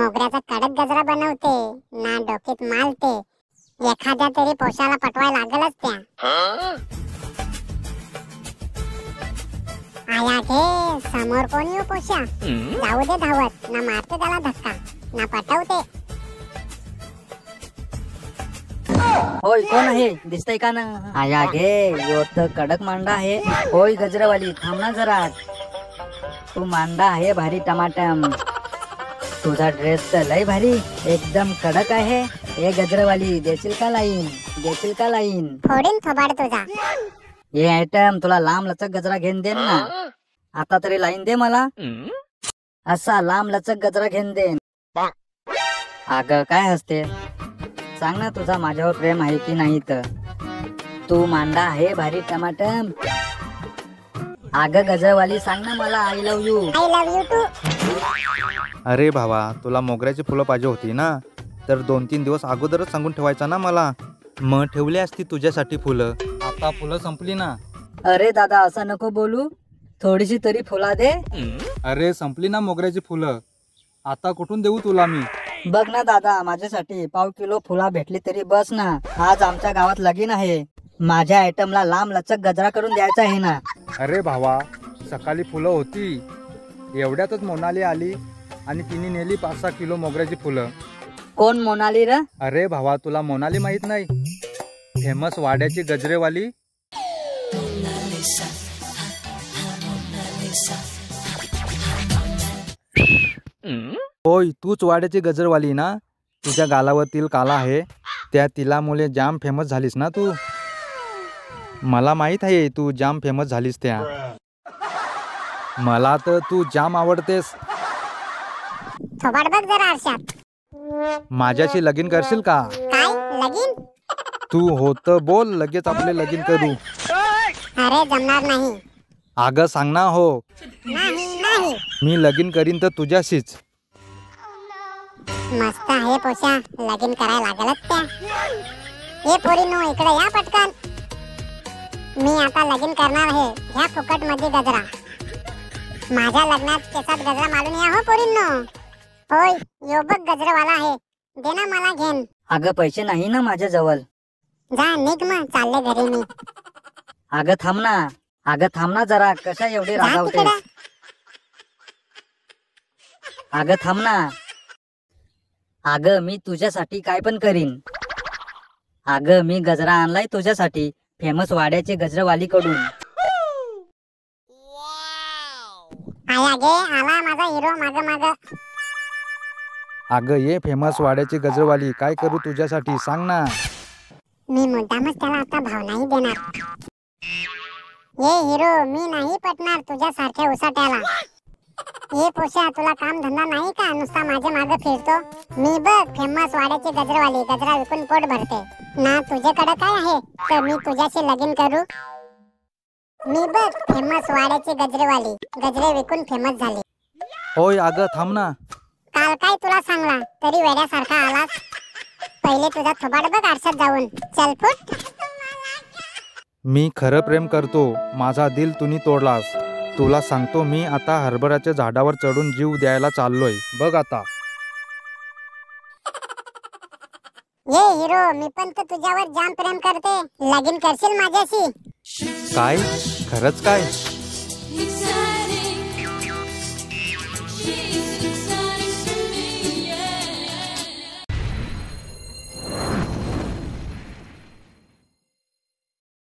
मोगऱ्याचा कडक गजरा बनवते ना डोक्यात मालते, एखाद्या तरी पोशाला पटवाय लागलच त्या। आया घे समोर कोण येऊ पोशा, जाऊ दे धावत, ना मारते त्याला धक्का ना पटवते। होय कोण आहे दिसतंय का ना? आया घे यो तर कडक मांडा आहे। होय गजरावाली थांब ना जरा, तू मांडा आहे भारी टमाटम, तुझा ड्रेस तर लय भारी एकदम कडक आहे। ए गजरावाली देशील का लाईन, देशील का लाईन? फोडीन थोबाड तुझा। ये आयटम तुला लांब लचक गजरा घेऊन देन ना, आता तरी लाईन दे मला, असा लांब लचक गजरा घेऊन देन। अगं काय हसते, सांग ना तुझा माझ्यावर प्रेम आहे की नाही तर? तू मांडा आहे भारी टमाटम, अगं गजरावाली सांग ना मला I love you. I love you too. अरे भावा तुला मोगऱ्याची फुलं पाहिजे होती ना, तर 2-3 दिवस अगोदरच सांगून ठेवायचं ना मला, मग ठेवली असती तुझ्यासाठी फुलं। आता फुलं संपली ना। अरे दादा असं नको बोलू, थोडीशी तरी फुला दे। अरे संपली ना मोगऱ्याची फुलं, आता कुठून देऊ तुला मी? बघ ना दादा माझ्यासाठी पाव किलो फुला भेटली तरी बस ना, आज आमच्या गावात लगीन आहे, माझ्या आयटमला लांब लचक गजरा करून द्यायचा आहे ना। अरे भावा सकाळी फुलं होती, एवढ्यातच मोनाली आली आणि तिने नेली 5-6 किलो मोगऱ्याची फुलं। कोण मोनाली र? अरे भावा तुला मोनाली माहित नाही? फेमस वाड्याची गजरेवाली। होय तूच वाड्याची गजरवाली ना, तुझ्या गालावर तिल काला आहे, त्या तिलामुळे जाम फेमस झालीस ना तू। मला माहित आहे तू जाम फेमस झालीस त्या, मला तर तू जाम आवडतेस। थोबाड बघ जरा आरशात। माझ्याशी लगीन करशील का? काय लगीन? तू होत बोल लगेच आपले लगीन करू। अरे जमणार नाही। अगं सांग ना हो। नाही नाही। मी लगीन करीन तर तुझ्याशीच। मस्त आहे पोशा, लगीन करायला लागलच त्या। ये पोरीनो इकडे या पटकन, मी आता लगीन करणार आहे ह्या फुकट मध्ये गजरा। माझ्या लग्नात केसात गजरा मारून या हो पोरींनो। होय यो बघ गजरावाला आहे, दे ना मला घेन। अगं पैसे नाही ना माझ्या जवळ। जा निघ मग, चालले घरी मी। अगं थांब ना, अगं थांब ना जरा, कशा एवढी रागावतेस? अगं थांब ना, अगं मी तुझ्यासाठी काय पण करीन। अगं मी गजरा आणलाय तुझ्यासाठी फेमस वाड्याची गजरावाली कडून। आया गे आला माझा हिरो माग माग। अगं ये फेमस वाड्याची गजरवाली, काय करू तुझ्यासाठी सांग ना? मी मुद्दामच त्याला आता भाव नाही देणार। ये हिरो मी नाही पटणार तुझ्यासारख्या उसाट्याला। ये पोशा तुला काम धंदा नाही का, नुसता माझ्या मागे फिरतो? मी बघ फेमस वाड्याची गजरवाली, गजरा विकून पोट भरते ना, तुझ्याकडे काय आहे तर मी तुझ्याशी लगीन करू? मी बघ फेमस वाड्याची गजरेवाली, गजरे विकून फेमस झाली। होय अगं थांब ना। काल काय तुला सांगला तरी वेड्यासारखा आलास? पहिले तुझा थोबाड बघ आरशात जाऊन, चल फुट। मी खरं प्रेम करतो, माझा दिल तुम्ही तोडलास। तुला सांगतो मी आता हरभऱ्याच्या झाडावर चढून जीव द्यायला चाललोय बघ आता। ये हिरो मी पण तर तुझ्यावर जाम प्रेम करते, लगीन करशील माझ्याशी? काय खरंच काय?